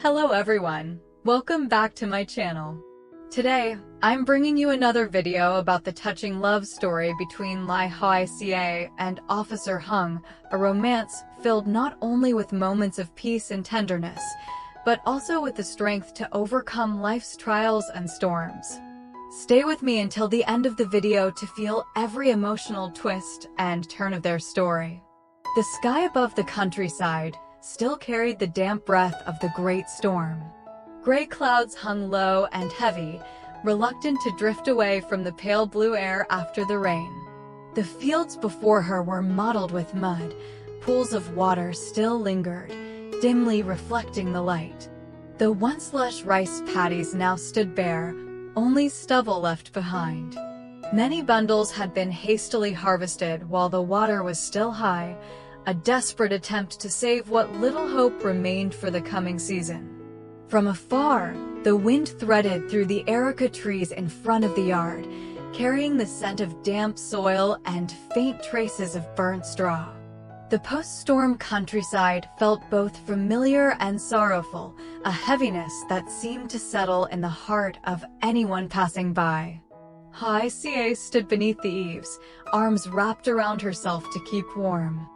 Hello everyone, welcome back to my channel. Today, I'm bringing you another video about the touching love story between Ly Hoai Ca and Officer Hùng, a romance filled not only with moments of peace and tenderness, but also with the strength to overcome life's trials and storms. Stay with me until the end of the video to feel every emotional twist and turn of their story. The sky above the countryside still carried the damp breath of the great storm. Gray clouds hung low and heavy, reluctant to drift away from the pale blue air after the rain. The fields before her were mottled with mud, pools of water still lingered, dimly reflecting the light. The once lush rice paddies now stood bare, only stubble left behind. Many bundles had been hastily harvested while the water was still high, a desperate attempt to save what little hope remained for the coming season. From afar, the wind threaded through the areca trees in front of the yard, carrying the scent of damp soil and faint traces of burnt straw. The post-storm countryside felt both familiar and sorrowful, a heaviness that seemed to settle in the heart of anyone passing by. Hoai Ca stood beneath the eaves, arms wrapped around herself to keep warm.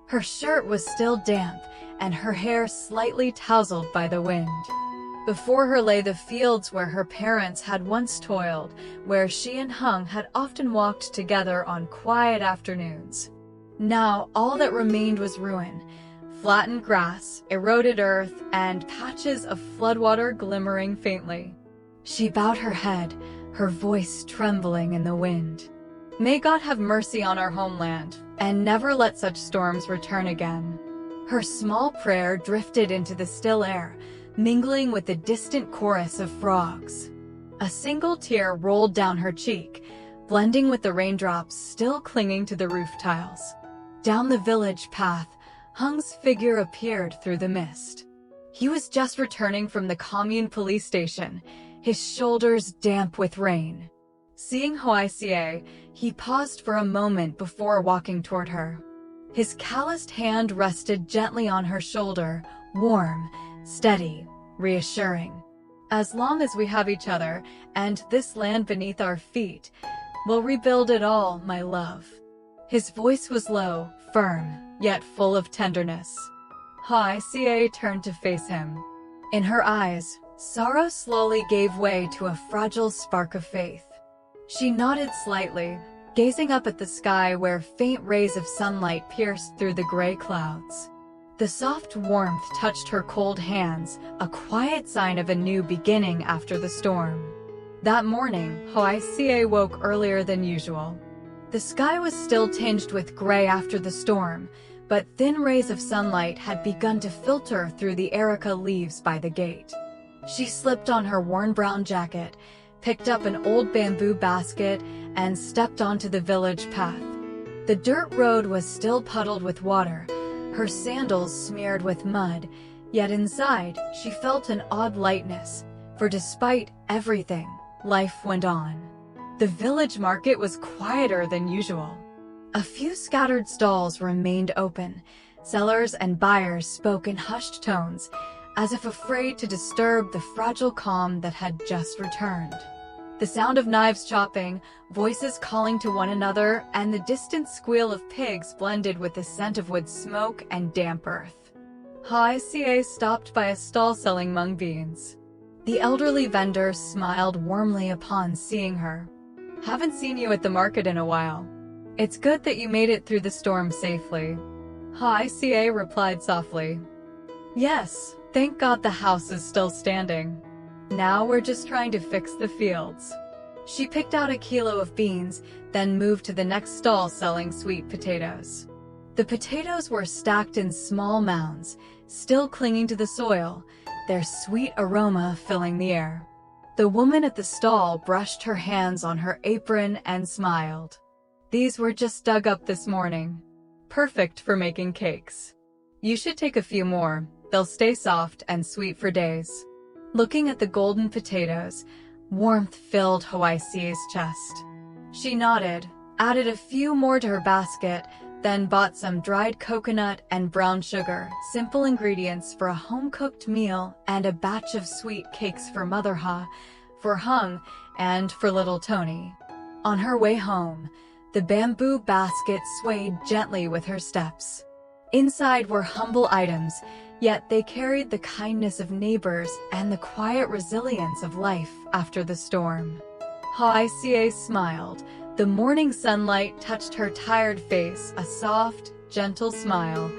Her shirt was still damp, and her hair slightly tousled by the wind. Before her lay the fields where her parents had once toiled, where she and Hùng had often walked together on quiet afternoons. Now all that remained was ruin, flattened grass, eroded earth, and patches of floodwater glimmering faintly. She bowed her head, her voice trembling in the wind. May God have mercy on our homeland, and never let such storms return again. Her small prayer drifted into the still air, mingling with the distant chorus of frogs. A single tear rolled down her cheek, blending with the raindrops still clinging to the roof tiles. Down the village path, Hung's figure appeared through the mist. He was just returning from the commune police station, his shoulders damp with rain. Seeing Hoai Ca, he paused for a moment before walking toward her. His calloused hand rested gently on her shoulder, warm, steady, reassuring. As long as we have each other, and this land beneath our feet, we'll rebuild it all, my love. His voice was low, firm, yet full of tenderness. Hoai Ca turned to face him. In her eyes, sorrow slowly gave way to a fragile spark of faith. She nodded slightly, gazing up at the sky where faint rays of sunlight pierced through the gray clouds. The soft warmth touched her cold hands, a quiet sign of a new beginning after the storm. That morning, Hoai Ca woke earlier than usual. The sky was still tinged with gray after the storm, but thin rays of sunlight had begun to filter through the areca leaves by the gate. She slipped on her worn brown jacket, picked up an old bamboo basket, and stepped onto the village path. The dirt road was still puddled with water, her sandals smeared with mud, yet inside she felt an odd lightness, for despite everything, life went on. The village market was quieter than usual. A few scattered stalls remained open. Sellers and buyers spoke in hushed tones, as if afraid to disturb the fragile calm that had just returned. The sound of knives chopping, voices calling to one another, and the distant squeal of pigs blended with the scent of wood smoke and damp earth. Hoai Ca stopped by a stall selling mung beans. The elderly vendor smiled warmly upon seeing her. "Haven't seen you at the market in a while. It's good that you made it through the storm safely." Hoai Ca replied softly. "Yes, thank God the house is still standing. Now we're just trying to fix the fields." She picked out a kilo of beans, then moved to the next stall selling sweet potatoes. The potatoes were stacked in small mounds, still clinging to the soil, their sweet aroma filling the air. The woman at the stall brushed her hands on her apron and smiled. "These were just dug up this morning. Perfect for making cakes. You should take a few more, they'll stay soft and sweet for days." Looking at the golden potatoes, warmth filled Hoai Ca's chest. She nodded, added a few more to her basket, then bought some dried coconut and brown sugar, simple ingredients for a home-cooked meal, and a batch of sweet cakes for Mother Ha, for Hung, and for little Tony. On her way home, the bamboo basket swayed gently with her steps. Inside were humble items, yet they carried the kindness of neighbors and the quiet resilience of life after the storm. Hoai Ca smiled. The morning sunlight touched her tired face, a soft, gentle smile,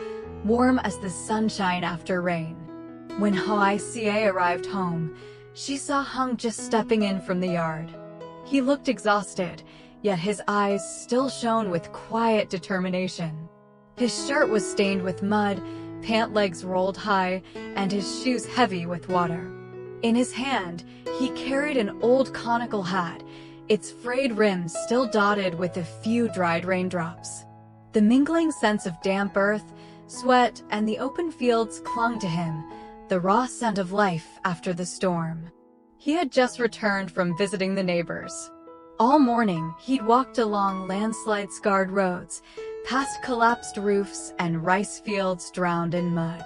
warm as the sunshine after rain. When Hoai Ca arrived home, she saw Hung just stepping in from the yard. He looked exhausted, yet his eyes still shone with quiet determination. His shirt was stained with mud, pant legs rolled high, and his shoes heavy with water. In his hand, he carried an old conical hat, its frayed rims still dotted with a few dried raindrops. The mingling sense of damp earth, sweat, and the open fields clung to him, the raw scent of life after the storm. He had just returned from visiting the neighbors. All morning, he'd walked along landslide-scarred roads, past collapsed roofs and rice fields drowned in mud.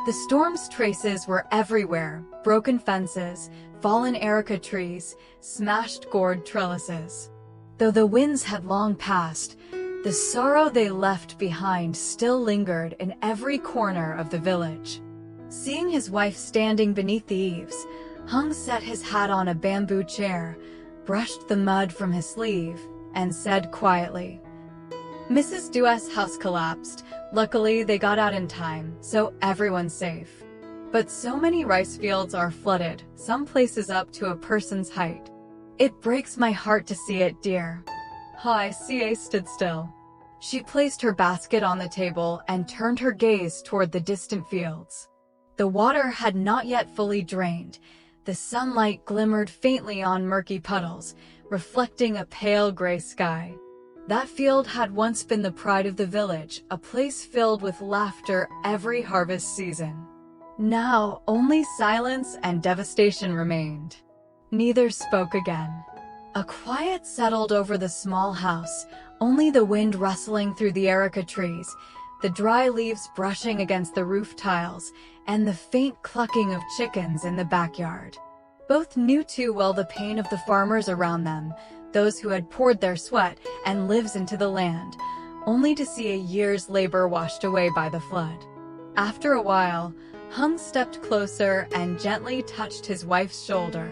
The storm's traces were everywhere: broken fences, fallen erica trees, smashed gourd trellises. Though the winds had long passed, the sorrow they left behind still lingered in every corner of the village. Seeing his wife standing beneath the eaves, Hung set his hat on a bamboo chair, brushed the mud from his sleeve, and said quietly, "Mrs. Du's house collapsed. Luckily, they got out in time, so everyone's safe. But so many rice fields are flooded, some places up to a person's height. It breaks my heart to see it, dear." Hoai Ca stood still. She placed her basket on the table and turned her gaze toward the distant fields. The water had not yet fully drained. The sunlight glimmered faintly on murky puddles, reflecting a pale gray sky. That field had once been the pride of the village, a place filled with laughter every harvest season. Now, only silence and devastation remained. Neither spoke again. A quiet settled over the small house, only the wind rustling through the erica trees, the dry leaves brushing against the roof tiles, and the faint clucking of chickens in the backyard. Both knew too well the pain of the farmers around them, those who had poured their sweat and lives into the land, only to see a year's labor washed away by the flood. After a while, Hung stepped closer and gently touched his wife's shoulder.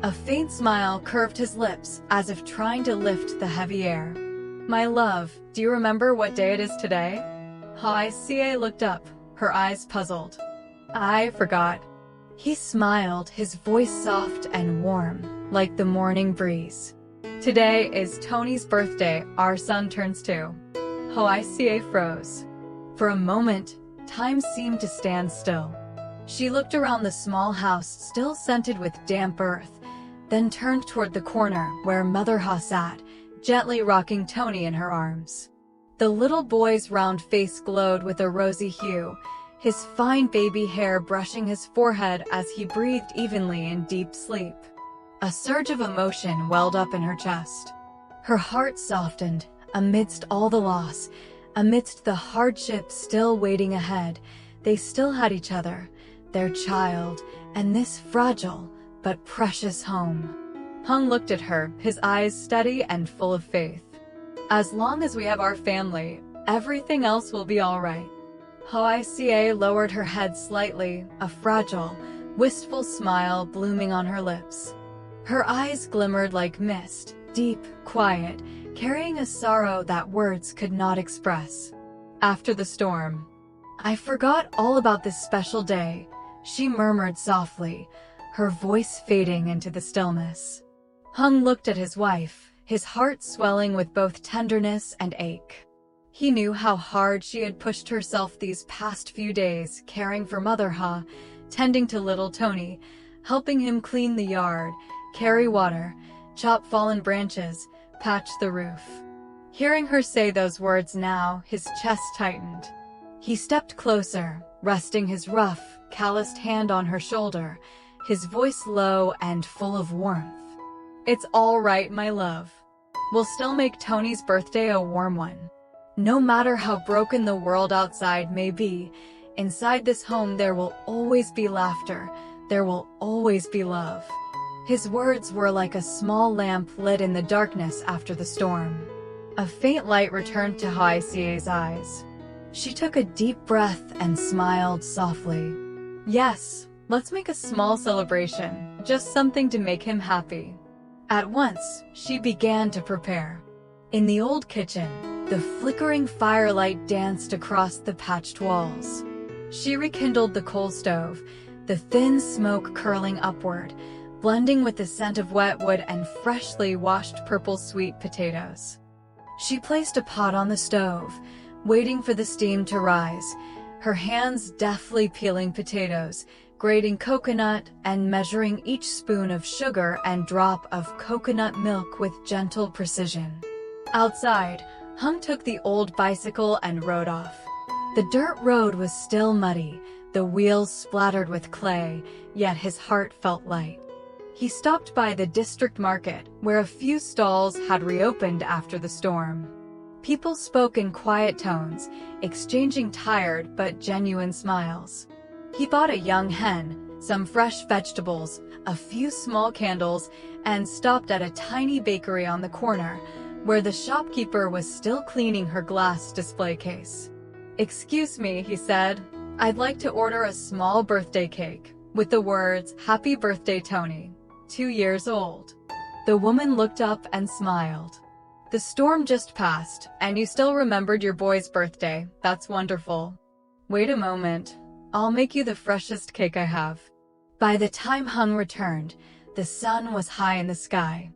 A faint smile curved his lips, as if trying to lift the heavy air. "My love, do you remember what day it is today?" Hoai Ca looked up, her eyes puzzled. "I forgot." He smiled, his voice soft and warm, like the morning breeze. "Today is Tony's birthday, our son turns 2. Hoai Ca froze. For a moment, time seemed to stand still. She looked around the small house still scented with damp earth, then turned toward the corner where Mother Ha sat, gently rocking Tony in her arms. The little boy's round face glowed with a rosy hue, his fine baby hair brushing his forehead as he breathed evenly in deep sleep. A surge of emotion welled up in her chest. Her heart softened amidst all the loss, amidst the hardships still waiting ahead. They still had each other, their child, and this fragile but precious home. Hung looked at her, his eyes steady and full of faith. "As long as we have our family, everything else will be all right." Hoai Ca lowered her head slightly, a fragile, wistful smile blooming on her lips. Her eyes glimmered like mist, deep, quiet, carrying a sorrow that words could not express. After the storm, "I forgot all about this special day," she murmured softly, her voice fading into the stillness. Hung looked at his wife, his heart swelling with both tenderness and ache. He knew how hard she had pushed herself these past few days, caring for Mother Ha, tending to little Tony, helping him clean the yard, carry water, chop fallen branches, patch the roof. Hearing her say those words now, his chest tightened. He stepped closer, resting his rough, calloused hand on her shoulder, his voice low and full of warmth. "It's all right, my love. We'll still make Tony's birthday a warm one." No matter how broken the world outside may be, inside this home there will always be laughter, there will always be love. His words were like a small lamp lit in the darkness after the storm. A faint light returned to Hoai Ca's eyes. She took a deep breath and smiled softly. Yes, let's make a small celebration, just something to make him happy. At once, she began to prepare. In the old kitchen, the flickering firelight danced across the patched walls. She rekindled the coal stove, the thin smoke curling upward, blending with the scent of wet wood and freshly washed purple sweet potatoes. She placed a pot on the stove, waiting for the steam to rise, her hands deftly peeling potatoes, grating coconut, and measuring each spoon of sugar and drop of coconut milk with gentle precision. Outside, Hung took the old bicycle and rode off. The dirt road was still muddy, the wheels splattered with clay, yet his heart felt light. He stopped by the district market, where a few stalls had reopened after the storm. People spoke in quiet tones, exchanging tired but genuine smiles. He bought a young hen, some fresh vegetables, a few small candles, and stopped at a tiny bakery on the corner, where the shopkeeper was still cleaning her glass display case. "Excuse me," he said. "I'd like to order a small birthday cake, with the words, 'Happy Birthday, Tony, 2 years old.'" The woman looked up and smiled. "The storm just passed, and you still remembered your boy's birthday. That's wonderful. Wait a moment. I'll make you the freshest cake I have." By the time Hung returned, the sun was high in the sky.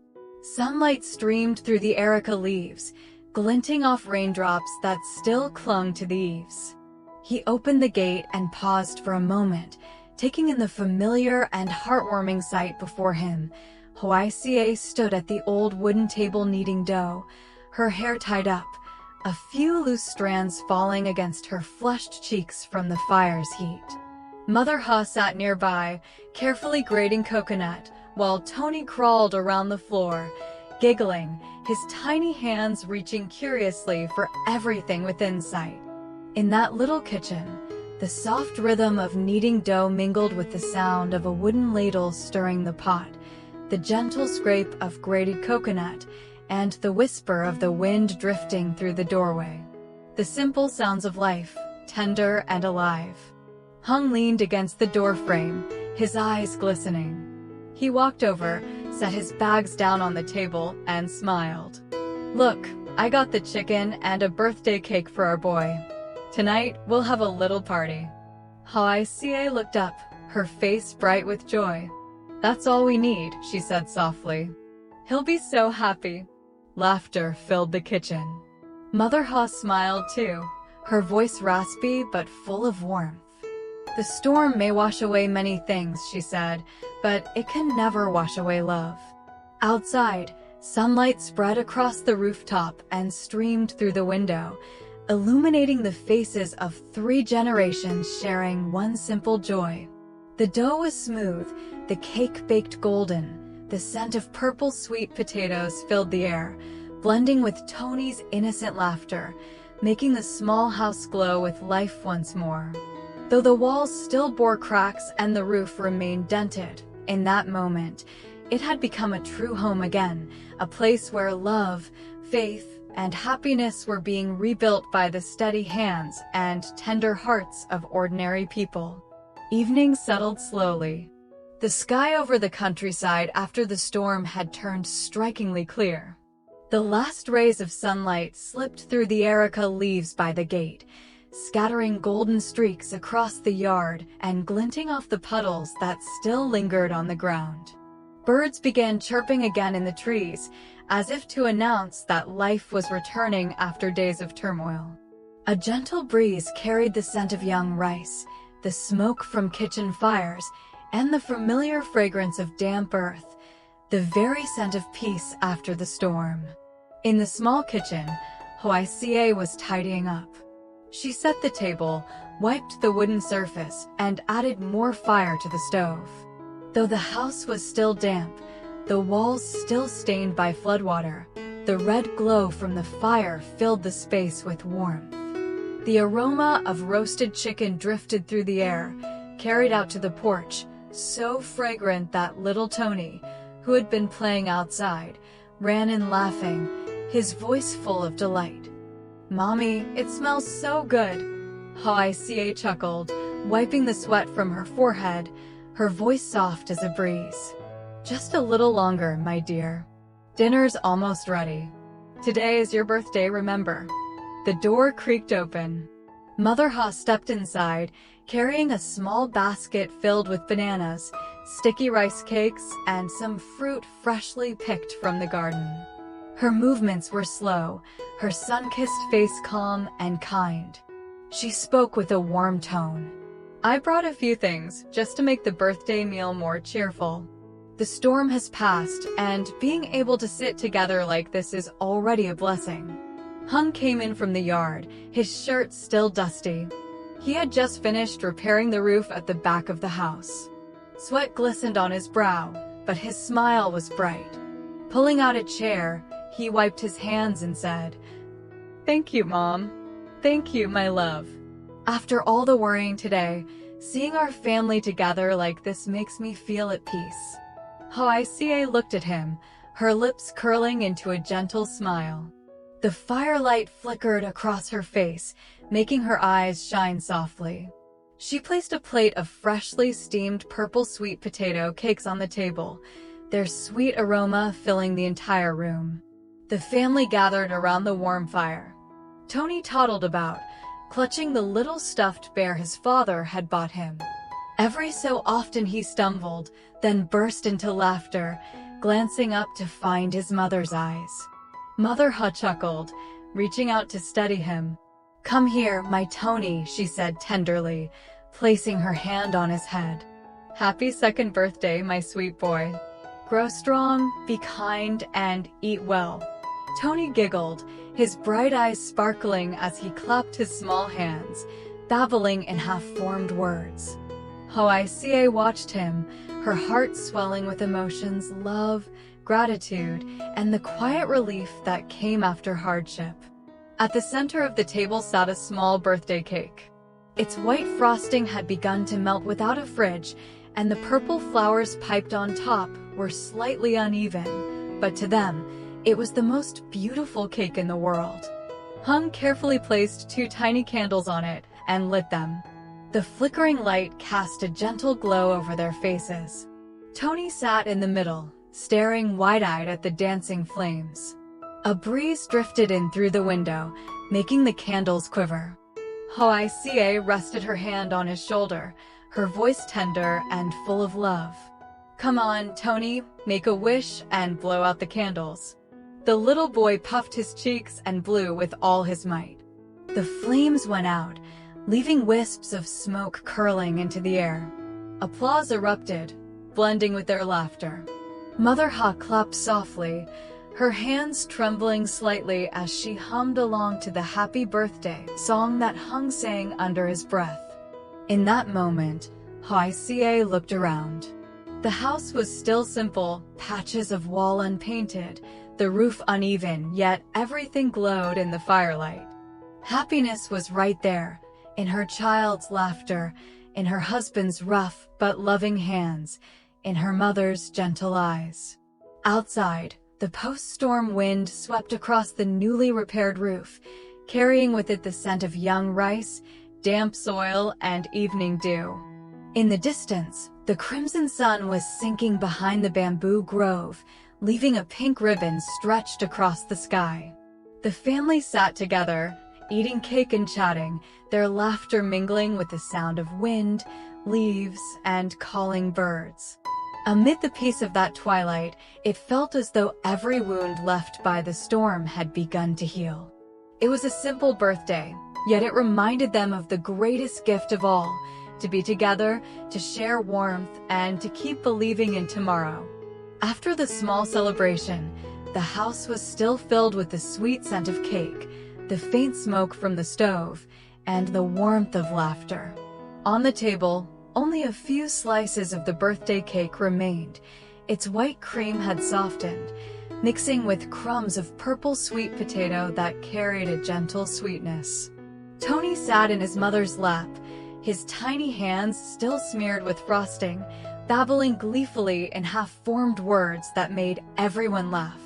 Sunlight streamed through the areca leaves, glinting off raindrops that still clung to the eaves. He opened the gate and paused for a moment, taking in the familiar and heartwarming sight before him. Hoai Ca stood at the old wooden table kneading dough, her hair tied up, a few loose strands falling against her flushed cheeks from the fire's heat. Mother Ha sat nearby, carefully grating coconut, while Tony crawled around the floor, giggling, his tiny hands reaching curiously for everything within sight. In that little kitchen, the soft rhythm of kneading dough mingled with the sound of a wooden ladle stirring the pot, the gentle scrape of grated coconut, and the whisper of the wind drifting through the doorway. The simple sounds of life, tender and alive. Hung leaned against the doorframe, his eyes glistening. He walked over, set his bags down on the table, and smiled. "Look, I got the chicken and a birthday cake for our boy. Tonight, we'll have a little party." Hoai Ca looked up, her face bright with joy. "That's all we need," she said softly. "He'll be so happy." Laughter filled the kitchen. Mother Ha smiled too, her voice raspy but full of warmth. "The storm may wash away many things," she said, "but it can never wash away love." Outside, sunlight spread across the rooftop and streamed through the window, illuminating the faces of 3 generations sharing one simple joy. The dough was smooth, the cake baked golden, the scent of purple sweet potatoes filled the air, blending with Tony's innocent laughter, making the small house glow with life once more. Though the walls still bore cracks and the roof remained dented, in that moment, it had become a true home again, a place where love, faith, and happiness were being rebuilt by the steady hands and tender hearts of ordinary people. Evening settled slowly. The sky over the countryside after the storm had turned strikingly clear. The last rays of sunlight slipped through the areca leaves by the gate, scattering golden streaks across the yard and glinting off the puddles that still lingered on the ground. Birds began chirping again in the trees, as if to announce that life was returning after days of turmoil. A gentle breeze carried the scent of young rice, the smoke from kitchen fires, and the familiar fragrance of damp earth, the very scent of peace after the storm. In the small kitchen, Hoai Ca was tidying up. She set the table, wiped the wooden surface, and added more fire to the stove. Though the house was still damp, the walls still stained by floodwater, The red glow from the fire filled the space with warmth. The aroma of roasted chicken drifted through the air, carried out to the porch, so fragrant that little Tony, who had been playing outside, ran in laughing, his voice full of delight. "Mommy, it smells so good," Hoai Ca chuckled, wiping the sweat from her forehead, her voice soft as a breeze. "Just a little longer, my dear. Dinner's almost ready. Today is your birthday, remember?" The door creaked open. Mother Ha stepped inside, carrying a small basket filled with bananas, sticky rice cakes, and some fruit freshly picked from the garden. Her movements were slow, her sun-kissed face calm and kind. She spoke with a warm tone. "I brought a few things, just to make the birthday meal more cheerful. The storm has passed, and being able to sit together like this is already a blessing." Hung came in from the yard, his shirt still dusty. He had just finished repairing the roof at the back of the house. Sweat glistened on his brow, but his smile was bright. Pulling out a chair, he wiped his hands and said, "Thank you, Mom. Thank you, my love. After all the worrying today, seeing our family together like this makes me feel at peace." Hoai Ca looked at him, her lips curling into a gentle smile. The firelight flickered across her face, making her eyes shine softly. She placed a plate of freshly steamed purple sweet potato cakes on the table, their sweet aroma filling the entire room. The family gathered around the warm fire. Tony toddled about, clutching the little stuffed bear his father had bought him. Every so often he stumbled, then burst into laughter, glancing up to find his mother's eyes. Mother Ha chuckled, reaching out to steady him. "Come here, my Tony," she said tenderly, placing her hand on his head. "Happy second birthday, my sweet boy. Grow strong, be kind, and eat well." Tony giggled, his bright eyes sparkling as he clapped his small hands, babbling in half-formed words. Hoai Ca watched him, her heart swelling with emotions, love, gratitude, and the quiet relief that came after hardship. At the center of the table sat a small birthday cake. Its white frosting had begun to melt without a fridge, and the purple flowers piped on top were slightly uneven, but to them, it was the most beautiful cake in the world. Hung carefully placed 2 tiny candles on it and lit them. The flickering light cast a gentle glow over their faces. Tony sat in the middle, staring wide-eyed at the dancing flames. A breeze drifted in through the window, making the candles quiver. Hoai Ca rested her hand on his shoulder, her voice tender and full of love. "Come on, Tony, make a wish and blow out the candles." The little boy puffed his cheeks and blew with all his might. The flames went out, leaving wisps of smoke curling into the air. Applause erupted, blending with their laughter. Mother Ha clapped softly, her hands trembling slightly as she hummed along to the happy birthday song that Hung sang under his breath. In that moment, Hoai Ca looked around. The house was still simple, patches of wall unpainted, the roof uneven, yet everything glowed in the firelight. Happiness was right there, in her child's laughter, in her husband's rough but loving hands, in her mother's gentle eyes. Outside, the post-storm wind swept across the newly repaired roof, carrying with it the scent of young rice, damp soil, and evening dew. In the distance, the crimson sun was sinking behind the bamboo grove, leaving a pink ribbon stretched across the sky. The family sat together, eating cake and chatting, their laughter mingling with the sound of wind, leaves, and calling birds. Amid the peace of that twilight, it felt as though every wound left by the storm had begun to heal. It was a simple birthday, yet it reminded them of the greatest gift of all, to be together, to share warmth, and to keep believing in tomorrow. After the small celebration, the house was still filled with the sweet scent of cake, the faint smoke from the stove, and the warmth of laughter. On the table, only a few slices of the birthday cake remained. Its white cream had softened, mixing with crumbs of purple sweet potato that carried a gentle sweetness. Tony sat in his mother's lap, his tiny hands still smeared with frosting, babbling gleefully in half-formed words that made everyone laugh.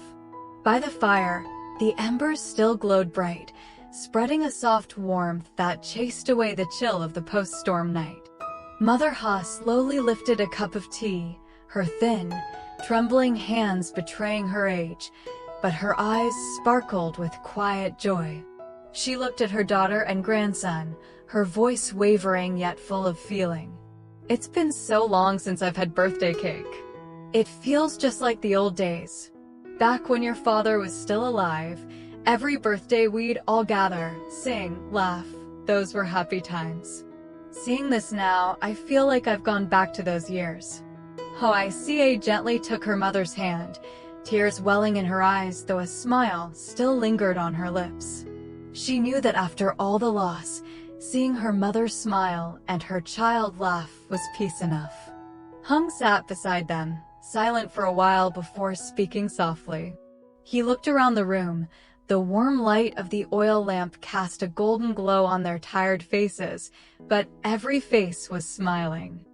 By the fire, the embers still glowed bright, spreading a soft warmth that chased away the chill of the post-storm night. Mother Ha slowly lifted a cup of tea, her thin, trembling hands betraying her age, but her eyes sparkled with quiet joy. She looked at her daughter and grandson, her voice wavering yet full of feeling. "It's been so long since I've had birthday cake. It feels just like the old days. Back when your father was still alive, every birthday we'd all gather, sing, laugh. Those were happy times. Seeing this now, I feel like I've gone back to those years." Hoai Ca gently took her mother's hand, tears welling in her eyes though a smile still lingered on her lips. She knew that after all the loss, seeing her mother smile and her child laugh was peace enough. Hung sat beside them, silent for a while before speaking softly. He looked around the room. The warm light of the oil lamp cast a golden glow on their tired faces, but every face was smiling.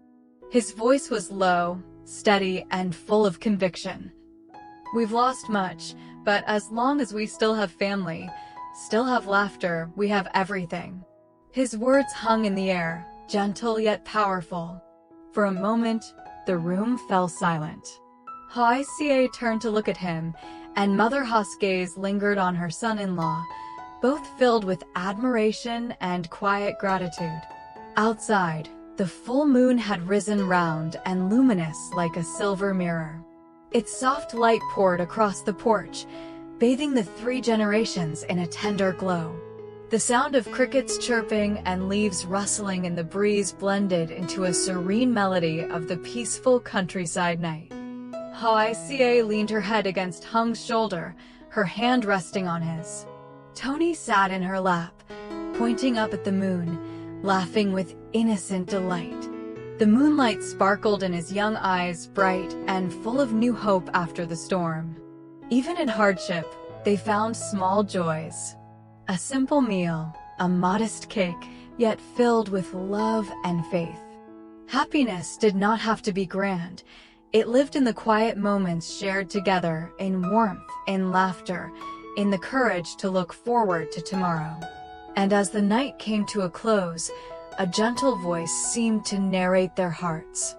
His voice was low, steady, and full of conviction. "We've lost much, but as long as we still have family, still have laughter, we have everything." His words hung in the air, gentle yet powerful. For a moment, the room fell silent. Hoai Ca turned to look at him, and Mother Ha's gaze lingered on her son-in-law, both filled with admiration and quiet gratitude. Outside, the full moon had risen round and luminous like a silver mirror. Its soft light poured across the porch, bathing the three generations in a tender glow. The sound of crickets chirping and leaves rustling in the breeze blended into a serene melody of the peaceful countryside night. Hoai Ca leaned her head against Hung's shoulder, her hand resting on his. Tony sat in her lap, pointing up at the moon, laughing with innocent delight. The moonlight sparkled in his young eyes, bright and full of new hope after the storm. Even in hardship, they found small joys. A simple meal, a modest cake, yet filled with love and faith. Happiness did not have to be grand. It lived in the quiet moments shared together, in warmth, in laughter, in the courage to look forward to tomorrow. And as the night came to a close, a gentle voice seemed to narrate their hearts.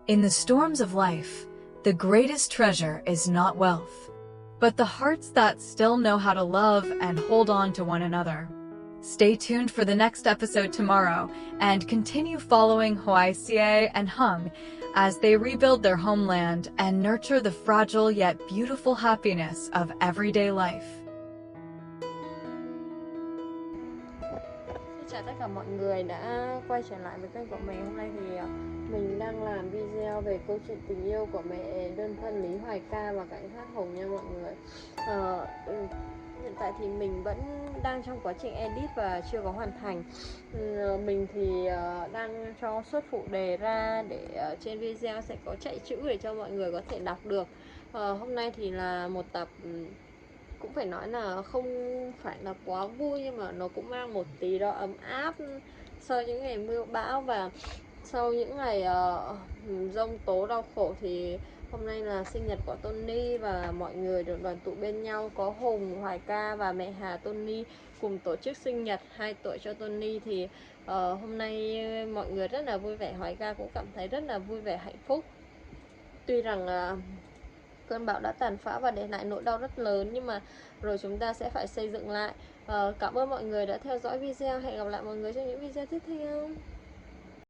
In the storms of life, the greatest treasure is not wealth, but the hearts that still know how to love and hold on to one another. Stay tuned for the next episode tomorrow, and continue following Hoai Ca and Hung as they rebuild their homeland and nurture the fragile yet beautiful happiness of everyday life. Chào tất cả mọi người đã quay trở lại với kênh của mình. Hôm nay thì mình đang làm video về câu chuyện tình yêu của mẹ đơn thân Ly Hoai Ca và cảnh sát Hùng nha mọi người. Hiện tại thì mình vẫn đang trong quá trình edit và chưa có hoàn thành. Mình thì đang cho xuất phụ đề ra để trên video sẽ có chạy chữ để cho mọi người có thể đọc được. Hôm nay thì là một tập cũng phải nói là không phải là quá vui, nhưng mà nó cũng mang một tí đó ấm áp sau những ngày mưa bão và sau những ngày giông tố đau khổ. Thì hôm nay là sinh nhật của Tony và mọi người được đoàn tụ bên nhau, có Hùng, Hoài Ca và mẹ Hà Tony cùng tổ chức sinh nhật 2 tuổi cho Tony. Thì hôm nay mọi người rất là vui vẻ, Hoài Ca cũng cảm thấy rất là vui vẻ hạnh phúc. Tuy rằng cơn bão đã tàn phá và để lại nỗi đau rất lớn, nhưng mà rồi chúng ta sẽ phải xây dựng lại. Cảm ơn mọi người đã theo dõi video. Hẹn gặp lại mọi người trong những video tiếp theo.